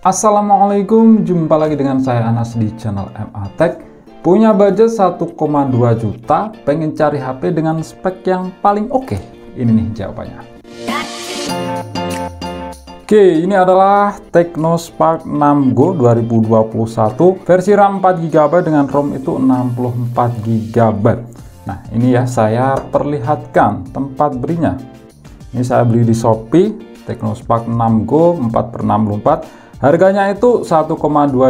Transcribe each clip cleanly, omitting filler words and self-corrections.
Assalamualaikum, jumpa lagi dengan saya Anas di channel MA Tech. Punya budget 1,2 juta, pengen cari HP dengan spek yang paling oke? Ini nih jawabannya. Oke, ini adalah Tecno Spark 6 Go 2021 versi RAM 4GB dengan ROM itu 64GB. Nah, ini ya saya perlihatkan tempat belinya. Ini saya beli di Shopee, Tecno Spark 6 Go 4x64. Harganya itu 1,2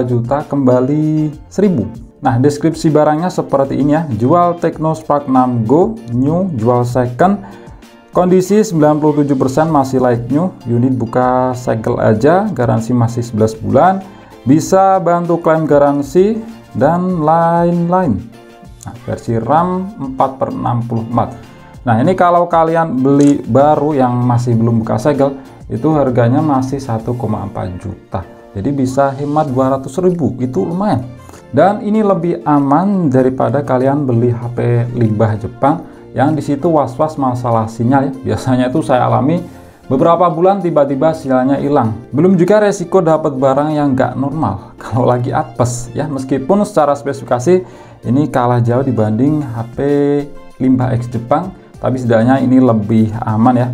juta kembali 1000. Nah, deskripsi barangnya seperti ini ya. Jual Tecno Spark 6 Go, new, jual second. Kondisi 97% masih like new. Unit buka segel aja, garansi masih 11 bulan. Bisa bantu klaim garansi dan lain-lain. Nah, versi RAM 4x64. Nah, ini kalau kalian beli baru yang masih belum buka segel, itu harganya masih 1,4 juta. Jadi bisa hemat 200.000, itu lumayan. Dan ini lebih aman daripada kalian beli HP limbah Jepang yang disitu was-was masalah sinyal ya. Biasanya itu saya alami beberapa bulan tiba-tiba sinyalnya hilang. Belum juga resiko dapat barang yang nggak normal kalau lagi apes ya. Meskipun secara spesifikasi ini kalah jauh dibanding HP limbah X Jepang, tapi setidaknya ini lebih aman ya.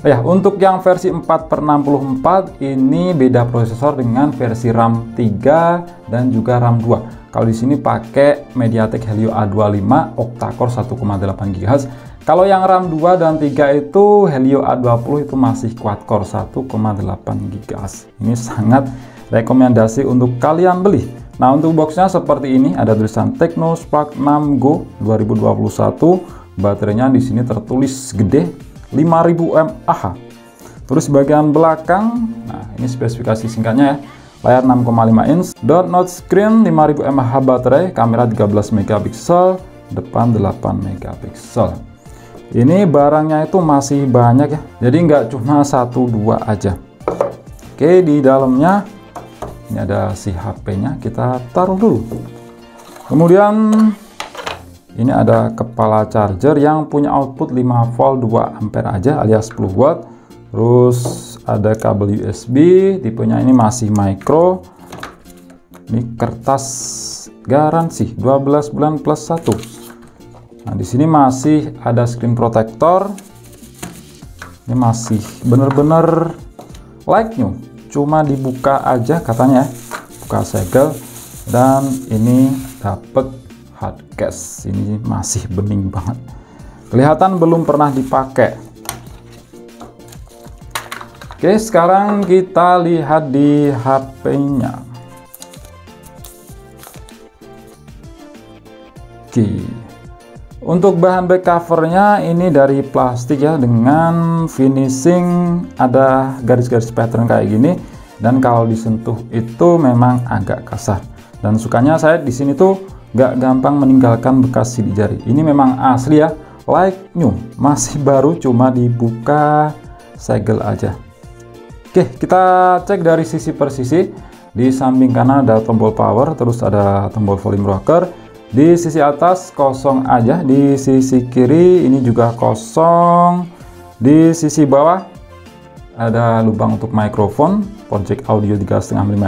Ya, untuk yang versi 4x64 ini beda prosesor dengan versi RAM 3 dan juga RAM 2. Kalau di sini pakai MediaTek Helio A25 octa-core 1,8 GHz. Kalau yang RAM 2 dan 3 itu Helio A20 itu masih quad-core 1,8 GHz. Ini sangat rekomendasi untuk kalian beli. Nah, untuk boxnya seperti ini, ada tulisan Tecno Spark 6 Go 2021. Baterainya di sini tertulis gede 5000 mAh. Terus bagian belakang, nah ini spesifikasi singkatnya ya. Layar 6,5 inch, dot not screen, 5000 mAh baterai, kamera 13 megapiksel, depan 8 megapiksel. Ini barangnya itu masih banyak ya. Jadi nggak cuma 1-2 aja. Oke, di dalamnya ini ada si HP-nya, kita taruh dulu. Kemudian ini ada kepala charger yang punya output 5 volt 2 ampere aja alias 10 watt. Terus ada kabel USB, tipenya ini masih micro. Ini kertas garansi 12 bulan plus 1. Nah, di sini masih ada screen protector. Ini masih bener-bener like new. Cuma dibuka aja katanya ya. Buka segel dan ini dapat hard case. Ini masih bening banget, kelihatan belum pernah dipakai. Oke, sekarang kita lihat di HP-nya. Oke, untuk bahan back covernya ini dari plastik ya, dengan finishing ada garis-garis pattern kayak gini, dan kalau disentuh itu memang agak kasar. Dan sukanya saya di sini tuh nggak gampang meninggalkan bekas sidik jari. Ini memang asli ya, like new, masih baru, cuma dibuka segel aja. Oke, kita cek dari sisi per sisi. Di samping kanan ada tombol power, terus ada tombol volume rocker. Di sisi atas kosong aja, di sisi kiri ini juga kosong. Di sisi bawah ada lubang untuk mikrofon, port jack audio 3,5 mm,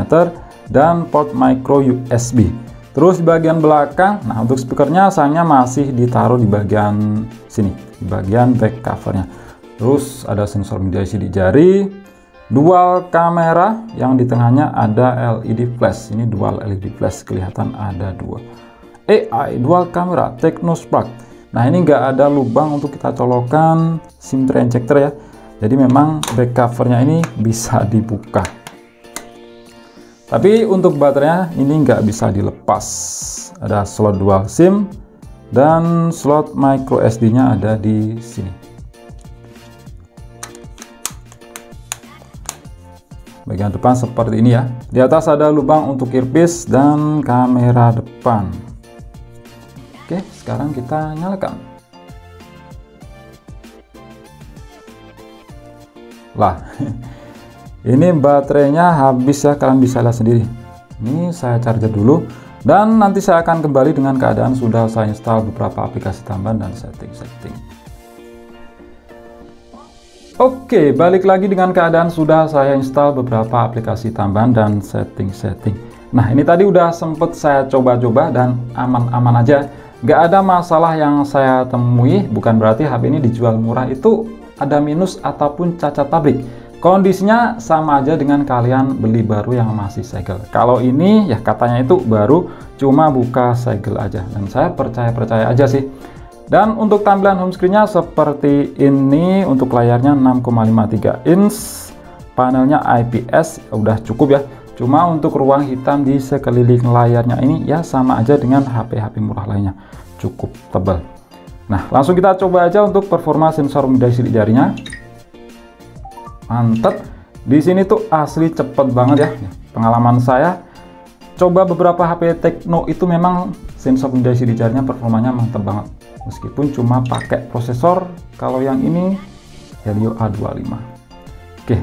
dan port micro USB. Terus di bagian belakang, nah untuk speakernya sayangnya masih ditaruh di bagian sini, di bagian back covernya. Terus ada sensor media sidik jari, dual kamera, yang di tengahnya ada LED flash. Ini dual LED flash, kelihatan ada dua. AI dual kamera Tecno Spark. Nah, ini nggak ada lubang untuk kita colokan SIM tray injector ya. Jadi memang back covernya ini bisa dibuka. Tapi untuk baterainya ini nggak bisa dilepas. Ada slot dual SIM dan slot micro SD-nya ada di sini. Bagian depan seperti ini ya. Di atas ada lubang untuk earpiece dan kamera depan. Oke, sekarang kita nyalakan. Lah, ini baterainya habis ya, kalian bisa lihat sendiri. Ini saya charger dulu dan nanti saya akan kembali dengan keadaan sudah saya install beberapa aplikasi tambahan dan setting-setting. Oke, balik lagi dengan keadaan sudah saya install beberapa aplikasi tambahan dan setting-setting. Nah, ini tadi udah sempet saya coba-coba dan aman-aman aja. Nggak ada masalah yang saya temui, bukan berarti HP ini dijual murah itu ada minus ataupun cacat pabrik. Kondisinya sama aja dengan kalian beli baru yang masih segel. Kalau ini ya katanya itu baru, cuma buka segel aja. Dan saya percaya-percaya aja sih. Dan untuk tampilan home screen-nya seperti ini, untuk layarnya 6,53 inch, panelnya IPS, udah cukup ya. Cuma untuk ruang hitam di sekeliling layarnya ini ya sama aja dengan HP-HP murah lainnya, cukup tebal. Nah, langsung kita coba aja untuk performa sensor memindai sidik jarinya. Mantap. Di sini tuh asli cepet banget ya. Pengalaman saya coba beberapa HP Tecno itu memang sensor memindai sidik jarinya performanya mantap banget. Meskipun cuma pakai prosesor, kalau yang ini Helio A25. Oke,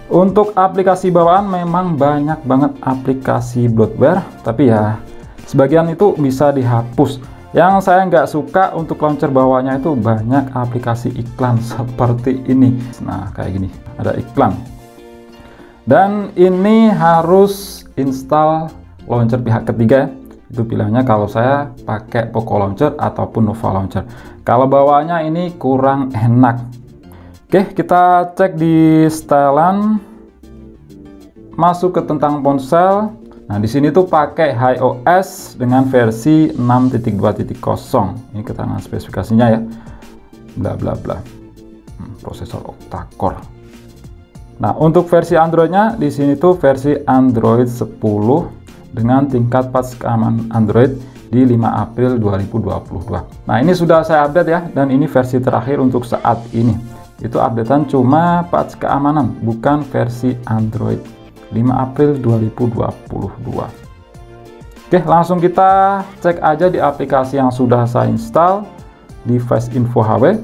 untuk aplikasi bawaan memang banyak banget aplikasi bloatware, tapi ya sebagian itu bisa dihapus. Yang saya nggak suka untuk launcher bawahnya itu banyak aplikasi iklan seperti ini. Nah, kayak gini, ada iklan. Dan ini harus install launcher pihak ketiga ya. Itu pilihannya kalau saya pakai Poco Launcher ataupun Nova Launcher. Kalau bawaannya ini kurang enak. Oke, kita cek di setelan, masuk ke tentang ponsel. Nah, di sini tuh pakai iOS dengan versi 6.2.0. Ini keterangan spesifikasinya ya. Bla bla bla. Prosesor octa-core. Nah, untuk versi Android-nya di sini tuh versi Android 10 dengan tingkat patch keamanan Android di 5 April 2022. Nah, ini sudah saya update ya, dan ini versi terakhir untuk saat ini. Itu updatean cuma patch keamanan, bukan versi Android 5 April 2022. Oke, langsung kita cek aja di aplikasi yang sudah saya install di Face Info HP.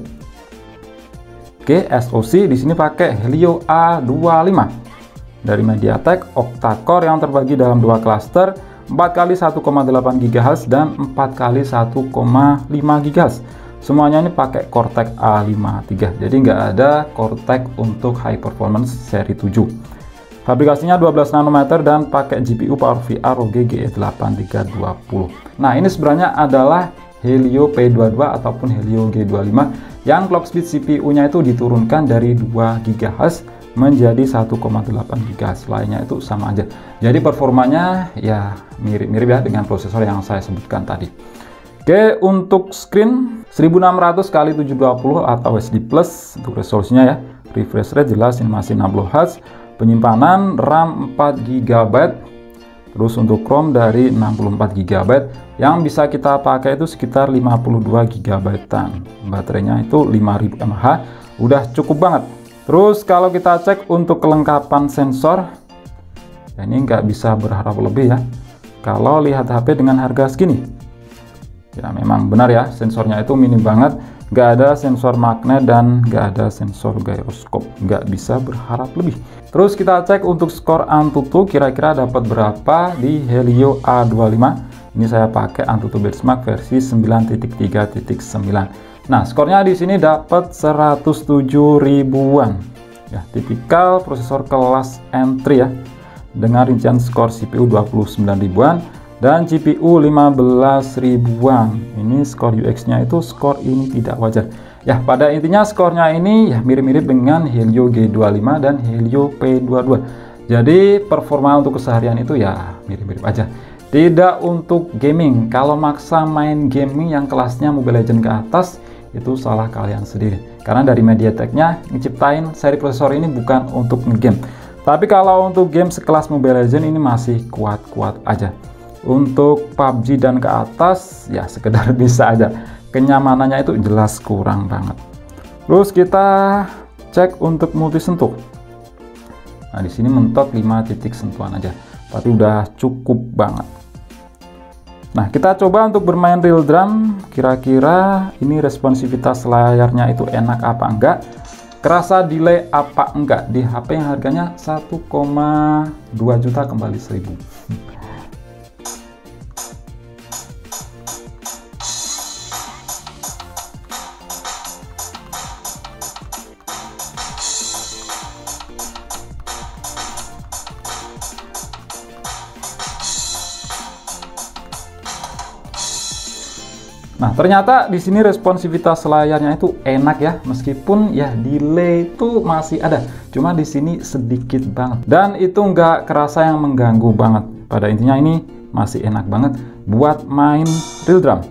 Oke, SoC di sini pakai Helio A25. Dari MediaTek octa-core yang terbagi dalam dua klaster, 4x 1,8 GHz dan 4x 1,5 GHz. Semuanya ini pakai Cortex A53, jadi nggak ada Cortex untuk high performance seri 7. Fabrikasinya 12 nanometer dan pakai GPU PowerVR ROG GE8320. Nah, ini sebenarnya adalah Helio P22 ataupun Helio G25 yang clock speed CPU-nya itu diturunkan dari 2 GHz menjadi 1,8 GHz, lainnya itu sama aja. Jadi performanya ya mirip-mirip ya dengan prosesor yang saya sebutkan tadi. Oke, untuk screen 1600 x 720 atau HD plus untuk resolusinya ya. Refresh rate jelas ini masih 60 Hz. Penyimpanan RAM 4 GB. Terus untuk ROM dari 64 GB yang bisa kita pakai itu sekitar 52 GB. Baterainya itu 5000 mAh, udah cukup banget. Terus kalau kita cek untuk kelengkapan sensor, ya ini nggak bisa berharap lebih ya. Kalau lihat HP dengan harga segini, ya memang benar ya, sensornya itu minim banget. Nggak ada sensor magnet dan nggak ada sensor gyroscope. Nggak bisa berharap lebih. Terus kita cek untuk skor Antutu kira-kira dapat berapa di Helio A25. Ini saya pakai Antutu benchmark versi 9.3.9. Nah, skornya di sini dapat 107 ribuan. Ya, tipikal prosesor kelas M3 ya. Dengan rincian skor CPU 29 ribuan dan GPU 15 ribuan. Ini skor UX-nya itu skor ini tidak wajar. Ya, pada intinya skornya ini ya mirip-mirip dengan Helio G25 dan Helio P22. Jadi, performa untuk keseharian itu ya mirip-mirip aja. Tidak untuk gaming. Kalau maksa main gaming yang kelasnya Mobile Legends ke atas, itu salah kalian sendiri. Karena dari MediaTek-nya ngeciptain seri prosesor ini bukan untuk ngegame. Tapi kalau untuk game sekelas Mobile Legends ini masih kuat-kuat aja. Untuk PUBG dan ke atas ya sekedar bisa aja. Kenyamanannya itu jelas kurang banget. Terus kita cek untuk multi sentuh. Nah, di sini mentok 5 titik sentuhan aja. Tapi udah cukup banget. Nah, kita coba untuk bermain real drum, kira-kira ini responsivitas layarnya itu enak apa enggak, kerasa delay apa enggak di HP yang harganya 1,2 juta kembali 1000. Nah, ternyata di sini responsivitas layarnya itu enak ya, meskipun ya delay itu masih ada, cuma di sini sedikit banget, dan itu nggak kerasa yang mengganggu banget. Pada intinya ini masih enak banget buat main real drum.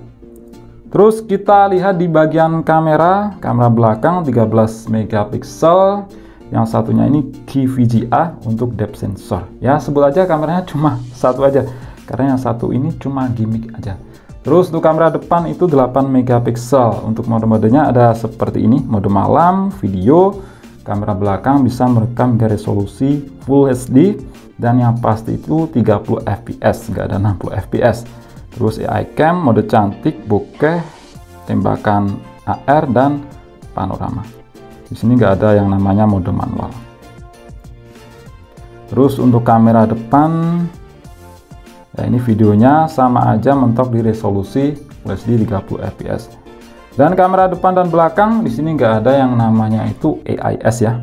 Terus kita lihat di bagian kamera belakang 13 megapiksel, yang satunya ini QVGA untuk depth sensor. Ya sebut aja kameranya cuma satu aja, karena yang satu ini cuma gimmick aja. Terus untuk kamera depan itu 8 megapiksel. Untuk mode-modenya ada seperti ini, mode malam, video. Kamera belakang bisa merekam hingga resolusi Full HD, dan yang pasti itu 30 fps, nggak ada 60 fps. Terus AI cam, mode cantik, bokeh, tembakan AR, dan panorama. Di sini nggak ada yang namanya mode manual. Terus untuk kamera depan, ya ini videonya sama aja mentok di resolusi Full HD 30 fps. Dan kamera depan dan belakang di sini nggak ada yang namanya itu AIS ya.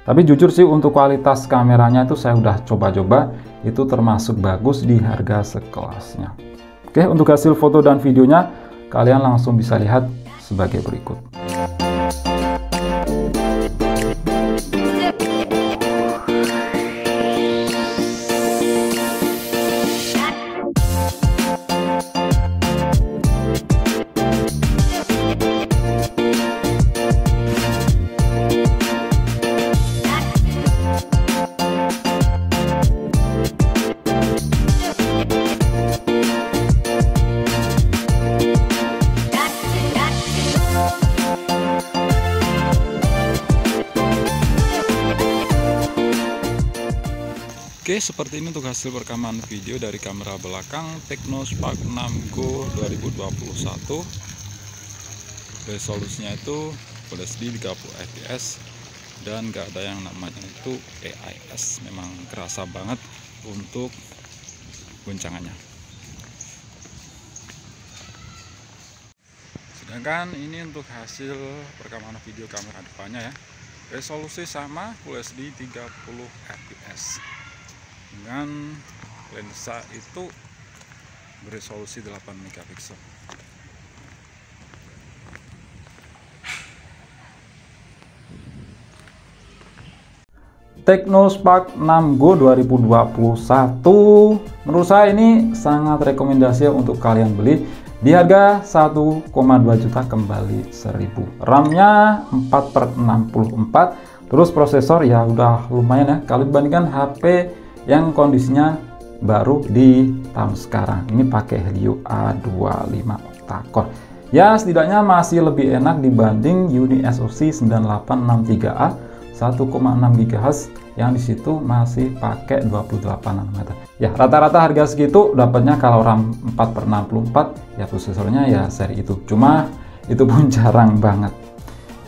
Tapi jujur sih untuk kualitas kameranya itu saya udah coba-coba, itu termasuk bagus di harga sekelasnya. Oke, untuk hasil foto dan videonya kalian langsung bisa lihat sebagai berikut. Oke, seperti ini untuk hasil rekaman video dari kamera belakang Technospark 6 Go 2021. Resolusinya itu Full HD 30 fps dan gak ada yang namanya itu AIS. Memang kerasa banget untuk guncangannya. Sedangkan ini untuk hasil rekaman video kamera depannya ya. Resolusi sama Full HD 30 fps. Dengan lensa itu beresolusi 8 megapiksel. Technospark 6 Go 2021 menurut saya ini sangat rekomendasi untuk kalian beli di harga 1,2 juta kembali 1000. RAM-nya 4/64, terus prosesor ya udah lumayan ya kalau dibandingkan HP yang kondisinya baru di tahun sekarang. Ini pakai Helio A25 octa-core. Ya setidaknya masih lebih enak dibanding Uni SoC 9863A 1,6 GHz yang disitu masih pakai 28 nanometer. Ya rata-rata harga segitu dapatnya kalau RAM 4/64 ya prosesornya ya seri itu. Cuma itu pun jarang banget.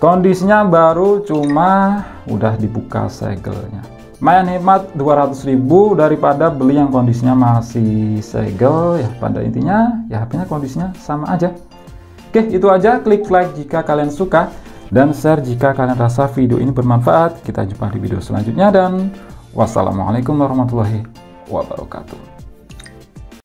Kondisinya baru, cuma udah dibuka segelnya. Lumayan hemat 200.000 daripada beli yang kondisinya masih segel ya. Pada intinya ya HP-nya kondisinya sama aja. Oke, itu aja. Klik like jika kalian suka dan share jika kalian rasa video ini bermanfaat. Kita jumpa di video selanjutnya dan wassalamualaikum warahmatullahi wabarakatuh.